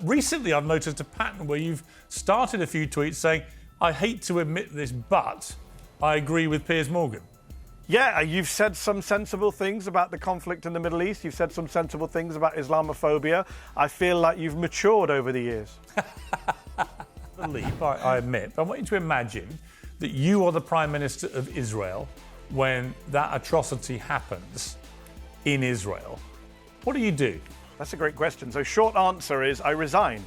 Recently, I've noticed a pattern where you've started a few tweets saying, I hate to admit this, but I agree with Piers Morgan. Yeah, you've said some sensible things about the conflict in the Middle East. You've said some sensible things about Islamophobia. I feel like you've matured over the years. I admit. But I want you to imagine that you are the Prime Minister of Israel when that atrocity happens in Israel. What do you do? That's a great question. So short answer is I resign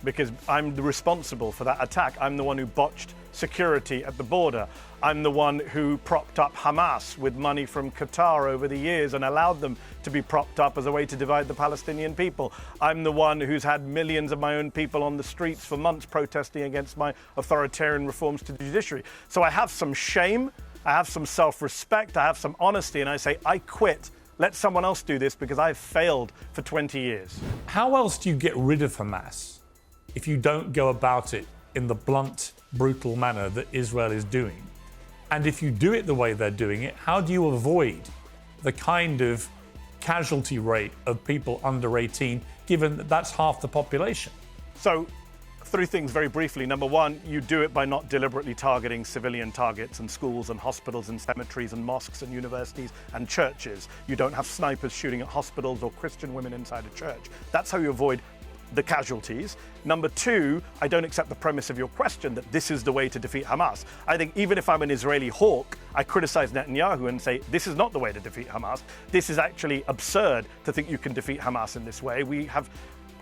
because I'm responsible for that attack. I'm the one who botched security at the border. I'm the one who propped up Hamas with money from Qatar over the years and allowed them to be propped up as a way to divide the Palestinian people. I'm the one who's had millions of my own people on the streets for months protesting against my authoritarian reforms to the judiciary. So I have some shame, I have some self-respect, I have some honesty, and I say, I quit. Let someone else do this because I've failed for 20 years. How else do you get rid of Hamas if you don't go about it in the blunt, brutal manner that Israel is doing? And if you do it the way they're doing it, how do you avoid the kind of casualty rate of people under 18, given that that's half the population? So, three things very briefly. Number one, you do it by not deliberately targeting civilian targets and schools and hospitals and cemeteries and mosques and universities and churches. You don't have snipers shooting at hospitals or Christian women inside a church. That's how you avoid the casualties. Number two, I don't accept the premise of your question that this is the way to defeat Hamas. I think even if I'm an Israeli hawk, I criticize Netanyahu and say, this is not the way to defeat Hamas. This is actually absurd to think you can defeat Hamas in this way. We have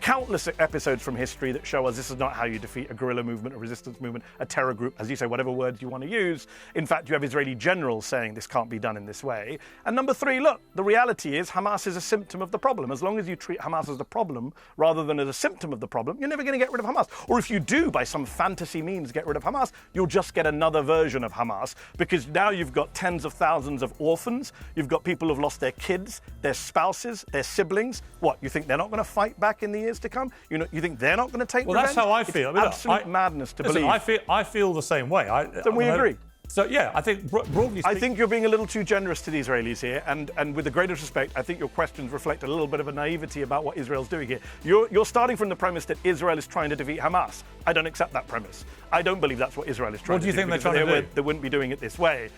countless episodes from history that show us this is not how you defeat a guerrilla movement, a resistance movement, a terror group, as you say, whatever words you want to use. In fact, you have Israeli generals saying this can't be done in this way. And number three, look, the reality is Hamas is a symptom of the problem. As long as you treat Hamas as the problem rather than as a symptom of the problem, you're never going to get rid of Hamas. Or if you do, by some fantasy means, get rid of Hamas, you'll just get another version of Hamas, because now you've got tens of thousands of orphans, you've got people who've lost their kids, their spouses, their siblings. What, you think they're not going to fight back in the years to come? You think they're not going to take revenge? Well, that's how I feel. It's absolute madness to believe. I feel the same way. Then we agree. So, yeah, I think broadly speaking... I think you're being a little too generous to the Israelis here, and with the greatest respect, I think your questions reflect a little bit of a naivety about what Israel's doing here. You're starting from the premise that Israel is trying to defeat Hamas. I don't accept that premise. I don't believe that's what Israel is trying to do. What do you think they're trying to do? They wouldn't be doing it this way.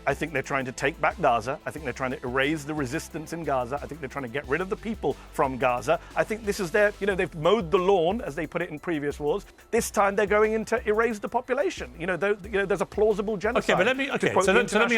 I think they're trying to take back Gaza. I think they're trying to erase the resistance in Gaza. I think they're trying to get rid of the people from Gaza. I think this is they've mowed the lawn, as they put it in previous wars. This time they're going in to erase the population. There's a plausible genocide. Okay, but let me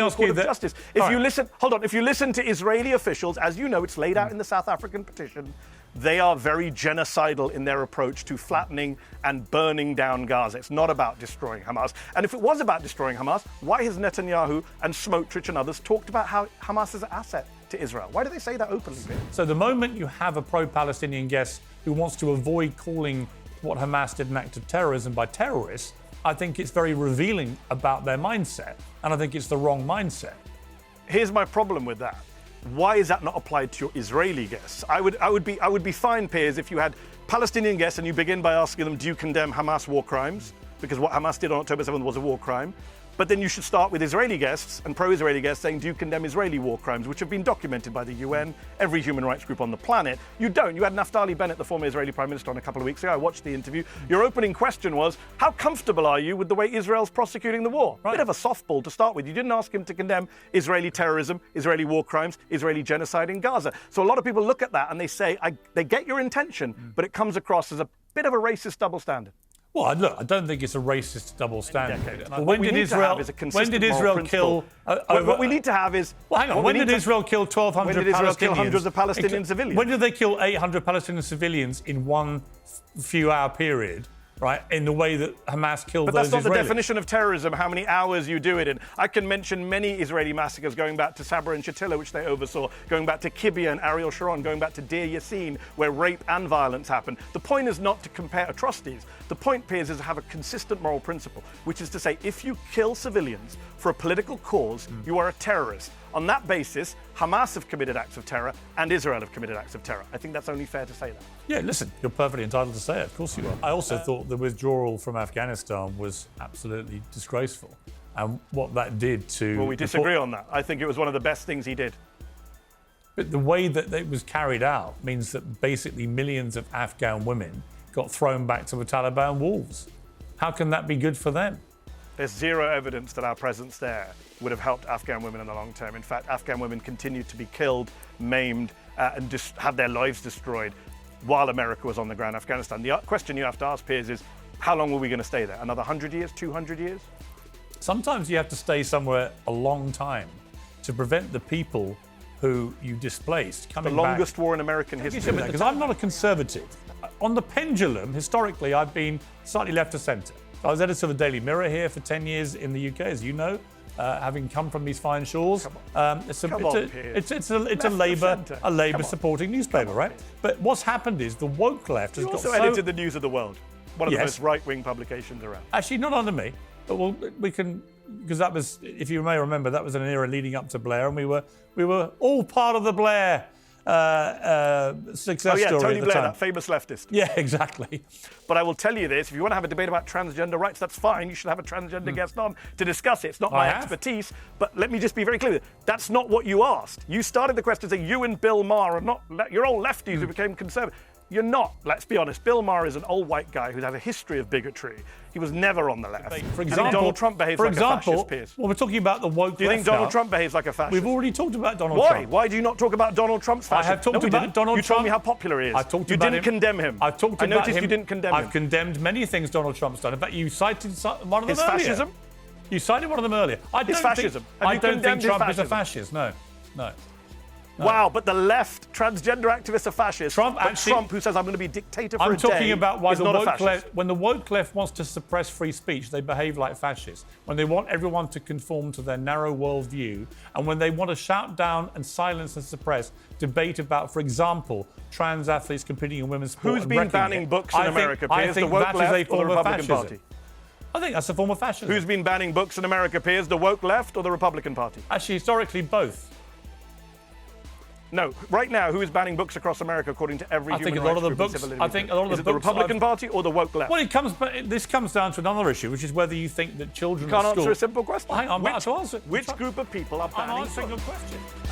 ask you that. Justice. If you listen to Israeli officials, as you know, it's laid out in the South African petition, they are very genocidal in their approach to flattening and burning down Gaza. It's not about destroying Hamas. And if it was about destroying Hamas, why has Netanyahu and Smotrich and others talked about how Hamas is an asset to Israel? Why do they say that openly? So the moment you have a pro-Palestinian guest who wants to avoid calling what Hamas did an act of terrorism by terrorists, I think it's very revealing about their mindset. And I think it's the wrong mindset. Here's my problem with that. Why is that not applied to your Israeli guests? I would be fine, Piers, if you had Palestinian guests and you begin by asking them, do you condemn Hamas war crimes? Because what Hamas did on October 7th was a war crime. But then you should start with Israeli guests and pro-Israeli guests saying, do you condemn Israeli war crimes, which have been documented by the UN, every human rights group on the planet? You don't. You had Naftali Bennett, the former Israeli Prime Minister, on a couple of weeks ago. I watched the interview. Your opening question was, how comfortable are you with the way Israel's prosecuting the war? Right. Bit of a softball to start with. You didn't ask him to condemn Israeli terrorism, Israeli war crimes, Israeli genocide in Gaza. So a lot of people look at that and they say, they get your intention, but it comes across as a bit of a racist double standard. Well, look, I don't think it's a racist double standard. Well, when did Israel kill? What we need to have is. Well, hang on. When did Israel kill 1,200 Palestinians? When did Israel kill hundreds of Palestinian civilians? When did they kill 800 Palestinian civilians in one few-hour period? Right, in the way that Hamas killed those Israelis. But that's not the definition of terrorism, how many hours you do it in. I can mention many Israeli massacres going back to Sabra and Shatila, which they oversaw, going back to Kibbutz and Ariel Sharon, going back to Deir Yassin, where rape and violence happened. The point is not to compare atrocities. The point, Piers, is to have a consistent moral principle, which is to say, if you kill civilians for a political cause, you are a terrorist. On that basis, Hamas have committed acts of terror and Israel have committed acts of terror. I think that's only fair to say that. Yeah, listen, you're perfectly entitled to say it. Of course you are. I also thought the withdrawal from Afghanistan was absolutely disgraceful. And what that did to... Well, we disagree on that. I think it was one of the best things he did. But the way that it was carried out means that basically millions of Afghan women got thrown back to the Taliban wolves. How can that be good for them? There's zero evidence that our presence there would have helped Afghan women in the long term. In fact, Afghan women continued to be killed, maimed, and had their lives destroyed while America was on the ground in Afghanistan. The question you have to ask, Piers, is how long were we going to stay there? Another 100 years, 200 years? Sometimes you have to stay somewhere a long time to prevent the people who you displaced coming The back. longest war in American history. Because I'm not a conservative. On the pendulum, historically, I've been slightly left of centre. I was editor of the Daily Mirror here for 10 years in the UK, as you know, having come from these fine shores. It's a Labour supporting newspaper, right? But what's happened is the woke left has You got also so... edited the News of the World, one of the Yes. most right-wing publications around. Actually, not under me, but we can, because that was, if you may remember, that was an era leading up to Blair, and we were all part of the Blair success story Tony at the Blair, time. that famous leftist. Yeah, exactly. But I will tell you this, if you want to have a debate about transgender rights, that's fine. You should have a transgender guest on to discuss it. It's not my expertise, but let me just be very clear. That's not what you asked. You started the question saying you and Bill Maher are not, you're all lefties who became conservative. You're not, let's be honest. Bill Maher is an old white guy who has a history of bigotry. He was never on the left. For example, Donald Trump behaves like a fascist, Piers. well, we're talking about the woke left. Do you think Donald Trump behaves like a fascist? We've already talked about Donald Why? Trump. Why do you not talk about Donald Trump's fascism? I have talked about Donald You Trump. told me how popular he is. I talked you about didn't him. condemn him. I talked I about noticed him. you didn't condemn him. I've condemned many things Donald Trump's done. In fact, you cited one of them His earlier. fascism? You cited one of them earlier. His fascism. Have I you don't think condemned his Trump is a fascism? fascist. No. Wow, but the left, transgender activists are fascists. Trump but actually- Trump, who says I'm going to be dictator for I'm a day, talking about why is the not a woke fascist. left, when the woke left wants to suppress free speech, they behave like fascists. When they want everyone to conform to their narrow worldview, and when they want to shout down and silence and suppress debate about, for example, trans athletes competing in women's sport. Who's and been wrecking banning it, books in America, Piers? The woke that is left a or the form of Republican fascism. Party? I think that's a form of fascism. Who's been banning books in America, Piers? The woke left or the Republican Party? Actually, historically, both. No, right now, who is banning books across America according to every I think human a lot rights of the group and books. civil I think a lot of Is the it the books Republican Party or the woke left? Well, this comes down to another issue, which is whether you think that children You can't at school... answer a simple question. Hang on, I'm about to answer. Which group of people are I'm banning answering books? your question.